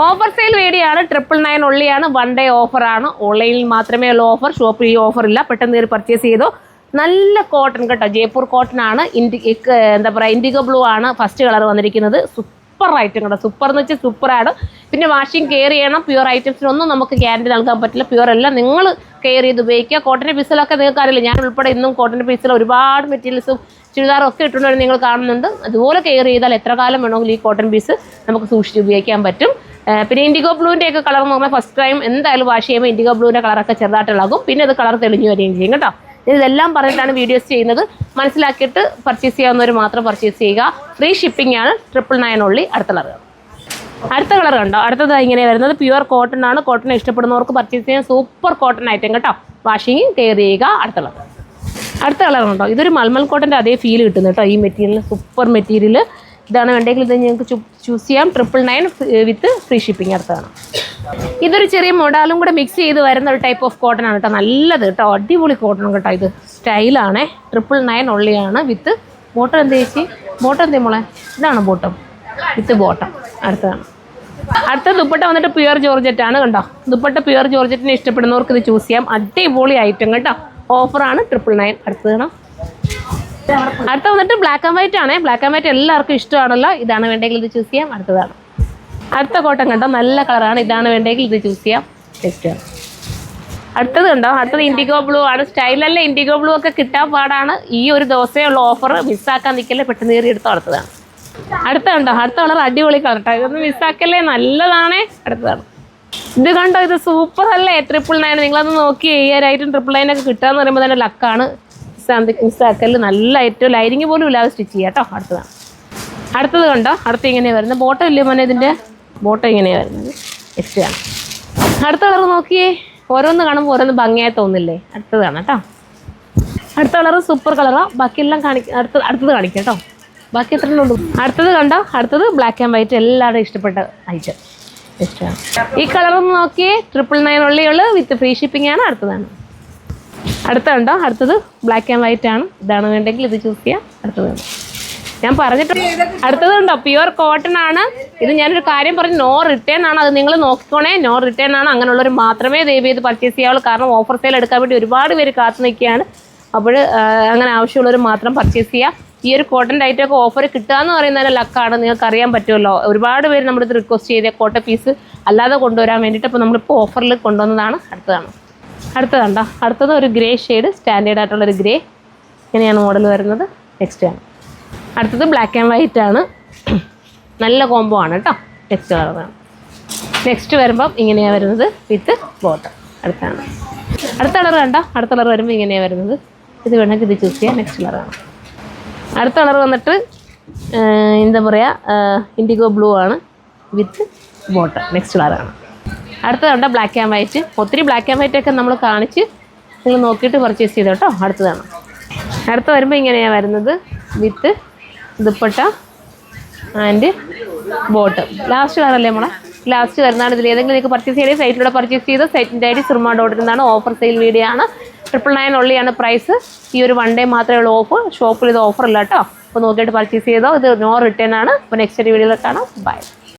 Offer sale video ആണ്. 999 ഉള്ളിയാണ്. 1 day ഓഫറാണ്. ഓൺലൈനിൽ മാത്രമേ ഉള്ളൂ ഓഫർ. ഷോപ്പിൽ ഈ ഓഫർ ഇല്ല. പെട്ടെന്ന് കയറി പർച്ചേസ് ചെയ്തോ. നല്ല കോട്ടൺ കേട്ടോ, ജയ്പൂർ കോട്ടൺ ആണ്. എന്താ പറയുക, ഇൻഡിഗോ ബ്ലൂ ആണ് ഫസ്റ്റ് കളർ വന്നിരിക്കുന്നത്. സൂപ്പർ ഐറ്റം കേട്ടോ, സൂപ്പർ എന്ന് വെച്ചാൽ സൂപ്പറാണ്. പിന്നെ വാഷിംഗ് കെയർ ചെയ്യണം. പ്യുവർ ഐറ്റംസിനൊന്നും നമുക്ക് ഗ്യാരണ്ടി നൽകാൻ പറ്റില്ല. പ്യുവർ എല്ലാം നിങ്ങൾ കെയർ ചെയ്ത് ഉപയോഗിക്കുക. കോട്ടൻ്റെ പീസിലൊക്കെ നിങ്ങൾക്ക് അറിയില്ല, ഞാൻ ഉൾപ്പെടെ ഇന്നും കോട്ടൻ്റെ പീസിൽ ഒരുപാട് മെറ്റീരിയൽസും ചുരിദാറും ഒക്കെ ഇട്ടുകൊണ്ട് നിങ്ങൾ കാണുന്നുണ്ട്. അതുപോലെ കെയർ ചെയ്താൽ എത്ര കാലം വേണമെങ്കിലും ഈ കോട്ടൺ പീസ് നമുക്ക് സൂക്ഷിച്ച് ഉപയോഗിക്കാൻ പറ്റും. പിന്നെ ഇൻഡിഗോ ബ്ലൂവിൻ്റെ ഒക്കെ കളർ എന്ന് പറഞ്ഞാൽ ഫസ്റ്റ് ടൈം എന്തായാലും വാഷ് ചെയ്യുമ്പോൾ ഇൻഡിഗോ ബ്ലൂവിൻ്റെ കളറൊക്കെ ചെറുതായിട്ട് ഇളകും. പിന്നെ അത് കളർ തെളിഞ്ഞു വരികയും ചെയ്യും കേട്ടോ. ഇതെല്ലാം പറഞ്ഞിട്ടാണ് വീഡിയോസ് ചെയ്യുന്നത്. മനസ്സിലാക്കിയിട്ട് പർച്ചേസ് ചെയ്യാവുന്നവർ മാത്രം പർച്ചേസ് ചെയ്യുക. ഫ്രീ ഷിപ്പിംഗ് ആണ്. 999 ഉള്ളി. അടുത്ത കളർ കണ്ടോ, അടുത്തത് ഇങ്ങനെ വരുന്നത് പ്യുവർ കോട്ടൺ ആണ്. കോട്ടൺ ഇഷ്ടപ്പെടുന്നവർക്ക് പർച്ചേസ് ചെയ്യാൻ സൂപ്പർ കോട്ടൺ ഐറ്റം കേട്ടോ. വാഷിങ് കെയർ ചെയ്യുക. അടുത്ത കളർ കണ്ടോ, ഇതൊരു മൽമൽ കോട്ടൻ്റെ അതേ ഫീൽ കിട്ടുന്നു കേട്ടോ. ഈ മെറ്റീരിയൽ സൂപ്പർ മെറ്റീരിയൽ. ഇതാണ് വേണ്ടെങ്കിൽ ഇത് നിങ്ങൾക്ക് ചൂസ് ചെയ്യാം. 999 വിത്ത് ഫ്രീ ഷിപ്പിംഗ്. അടുത്താണ് ഇതൊരു ചെറിയ മൊഡാലും കൂടെ മിക്സ് ചെയ്ത് വരുന്ന ഒരു ടൈപ്പ് ഓഫ് കോട്ടൺ ആണ് കേട്ടോ. നല്ലത് കേട്ടോ, അടിപൊളി കോട്ടൺ കേട്ടോ. ഇത് സ്റ്റൈലാണേ. 999 ഉള്ളിയാണ്. With bottom. എന്ത് ചേച്ചി ബോട്ടം എന്തേ മോളെ? ഇതാണ് ബോട്ടം വിത്ത് ബോട്ടം. അടുത്ത ദുപ്പട്ട വന്നിട്ട് പ്യുവർ ജോർജറ്റ് ആണ് കണ്ടോ. ദുപ്പട്ട പ്യുവർ ജോർജറ്റിനെ ഇഷ്ടപ്പെടുന്നവർക്ക് ഇത് ചൂസ് ചെയ്യാം. അടിപൊളി ഐറ്റം കേട്ടോ. ഓഫറാണ് 999. അടുത്ത വന്നിട്ട് ബ്ലാക്ക് ആൻഡ് വൈറ്റ് ആണ്. ബ്ലാക്ക് ആൻഡ് വൈറ്റ് എല്ലാവർക്കും ഇഷ്ടമാണല്ലോ. ഇതാണ് വേണ്ടെങ്കിൽ ഇത് ചൂസ് ചെയ്യാം. അടുത്ത കോട്ടൺ കണ്ടോ, നല്ല കളറാണ്. ഇതാണ് വേണ്ടെങ്കിൽ ഇത് ചൂസ് ചെയ്യാം. നെക്സ്റ്റ് അടുത്തത് കണ്ടോ, അടുത്തത് ഇൻഡിഗോ ബ്ലൂ ആണ്. സ്റ്റൈലല്ലേ, ഇൻഡിഗോ ബ്ലൂ ഒക്കെ കിട്ടാൻ പാടാണ്. ഈ ഒരു ദിവസമുള്ള ഓഫർ മിസ്സാക്കാൻ നിൽക്കല്ലേ, പെട്ടെന്ന് കയറി എടുത്തോ. അടുത്ത കണ്ടോ, അടുത്ത കളർ അടിപൊളി കളർ കേട്ടോ. ഇതൊന്നും മിസ്സാക്കല്ലേ, നല്ലതാണേ. അടുത്തതാണ് ഇത് കണ്ടോ, ഇത് സൂപ്പർ അല്ലേ. 999. നിങ്ങളത് നോക്കി 5000 999 ഒക്കെ കിട്ടുകയെന്ന് പറയുമ്പോൾ തന്നെ ലക്കാണ്. മിസ്സാക്കല്. നല്ല ഏറ്റവും ലൈനിങ് പോലും ഇല്ലാതെ സ്റ്റിച്ച് ചെയ്യാം കേട്ടോ. അടുത്തത് കണ്ടോ, അടുത്ത് ഇങ്ങനെ വരുന്നത് ബോട്ടം ഇല്ലേ മോനെ, ഇതിൻ്റെ ബോട്ടം ഇങ്ങനെയാണ് വരുന്നത്. നെക്സ്റ്റ് ആണ് അടുത്ത കളർ. നോക്കിയേ, ഓരോന്ന് കാണുമ്പോൾ ഓരോന്ന് ഭംഗിയായി തോന്നില്ലേ. അടുത്തതാണ് കേട്ടോ. അടുത്ത കളർ സൂപ്പർ കളറാണ്. ബാക്കിയെല്ലാം അടുത്തത് കാണിക്കാം കേട്ടോ. ബാക്കി എത്ര ഉള്ളൂ. അടുത്തത് കണ്ടോ, അടുത്തത് ബ്ലാക്ക് ആൻഡ് വൈറ്റ്. എല്ലാവരും ഇഷ്ടപ്പെട്ട ഐറ്റം. നെക്സ്റ്റ് ഈ കളറൊന്ന് നോക്കിയേ. 999 ഉള്ളിയുള്ളൂ വിത്ത് ഫ്രീ ഷിപ്പിംഗ് ആണ്. അടുത്ത കണ്ടോ, അടുത്തത് ബ്ലാക്ക് ആൻഡ് വൈറ്റ് ആണ്. ഇതാണ് വേണ്ടെങ്കിൽ ഇത് ചൂസ് ചെയ്യാം. അടുത്തത് ഞാൻ പറഞ്ഞിട്ടുണ്ട്. അടുത്തത് കണ്ടോ, പ്യുവർ കോട്ടൺ ആണ്. ഇത് ഞാനൊരു കാര്യം പറഞ്ഞു, നോ റിട്ടേൺ ആണ്. അത് നിങ്ങൾ നോക്കിക്കോണേ. നോ റിട്ടേൺ ആണ്. അങ്ങനെയുള്ളവർ മാത്രമേ ദയവ് ചെയ്ത് പർച്ചേസ് ചെയ്യാവുള്ളൂ. കാരണം ഓഫർ സെയിൽ എടുക്കാൻ വേണ്ടി ഒരുപാട് പേര് കാത്തു നിൽക്കുകയാണ്. അപ്പോൾ അങ്ങനെ ആവശ്യമുള്ളവർ മാത്രം പർച്ചേസ് ചെയ്യുക. ഈ ഒരു കോട്ടൺ ഐറ്റമൊക്കെ ഓഫർ കിട്ടുക എന്ന് പറയുന്നതിന് ലക്കാണ്. നിങ്ങൾക്ക് അറിയാൻ പറ്റുമല്ലോ. ഒരുപാട് പേര് നമ്മുടെ ഇത് റിക്വസ്റ്റ് ചെയ്ത കോട്ടൺ പീസ് അല്ലാതെ കൊണ്ടുവരാൻ വേണ്ടിയിട്ട് അപ്പോൾ നമ്മളിപ്പോൾ ഓഫറിൽ കൊണ്ടുവന്നതാണ്. അടുത്തതുണ്ടോ, അടുത്തത് ഒരു ഗ്രേ ഷെയ്ഡ്, സ്റ്റാൻഡേർഡ് ആയിട്ടുള്ളൊരു ഗ്രേ. ഇങ്ങനെയാണ് മോഡൽ വരുന്നത്. നെക്സ്റ്റ് ആണ് അടുത്തത് ബ്ലാക്ക് ആൻഡ് വൈറ്റ് ആണ്. നല്ല കോംബോ ആണ് കേട്ടോ. നെക്സ്റ്റ് കളറാണ്. നെക്സ്റ്റ് വരുമ്പം ഇങ്ങനെയാണ് വരുന്നത് വിത്ത് ബോട്ടം. അടുത്ത കളർ കണ്ടോ, അടുത്ത കളർ വരുമ്പോൾ ഇങ്ങനെയാണ് വരുന്നത്. ഇത് വേണമെങ്കിൽ ഇത് ചൂസ് ചെയ്യാം. നെക്സ്റ്റ് കളറാണ്. അടുത്ത കളർ വന്നിട്ട് എന്താ പറയുക, ഇൻഡിഗോ ബ്ലൂ ആണ് വിത്ത് ബോട്ടം. നെക്സ്റ്റ് കളറാണ്. അടുത്തതുണ്ട് ബ്ലാക്ക് ആൻഡ് വൈറ്റ്. ഒത്തിരി ബ്ലാക്ക് ആൻഡ് വൈറ്റ് ഒക്കെ നമ്മൾ കാണിച്ച് നിങ്ങൾ നോക്കിയിട്ട് പർച്ചേസ് ചെയ്തോ കേട്ടോ. അടുത്ത വരുമ്പോൾ ഇങ്ങനെയാണ് വരുന്നത് വിത്ത് ദുപ്പട്ട ആൻഡ് ബോട്ടം. ലാസ്റ്റ് കളറല്ലേ നമ്മളെ, ലാസ്റ്റ് വരുന്നതാണ്. ഇതിൽ ഏതെങ്കിലും നിങ്ങൾക്ക് പർച്ചേസ് ചെയ്തേ സൈറ്റിലൂടെ പർച്ചേസ് ചെയ്ത് സൈറ്റിൻ്റെ ID surma.in. Offer sale video ആണ്. 999 ഉള്ളിയാണ് പ്രൈസ്. ഈ ഒരു 1 ഡേ മാത്രമേ ഉള്ളൂ ഓഫർ. ഷോപ്പിൽ ഇത് ഓഫർ ഇല്ല കേട്ടോ. അപ്പോൾ നോക്കിയിട്ട് പർച്ചേസ് ചെയ്തോ. ഇത് നോ റിട്ടേൺ ആണ്. അപ്പോൾ നെക്സ്റ്റ് വീഡിയോയിൽ കാണാം. ബൈ.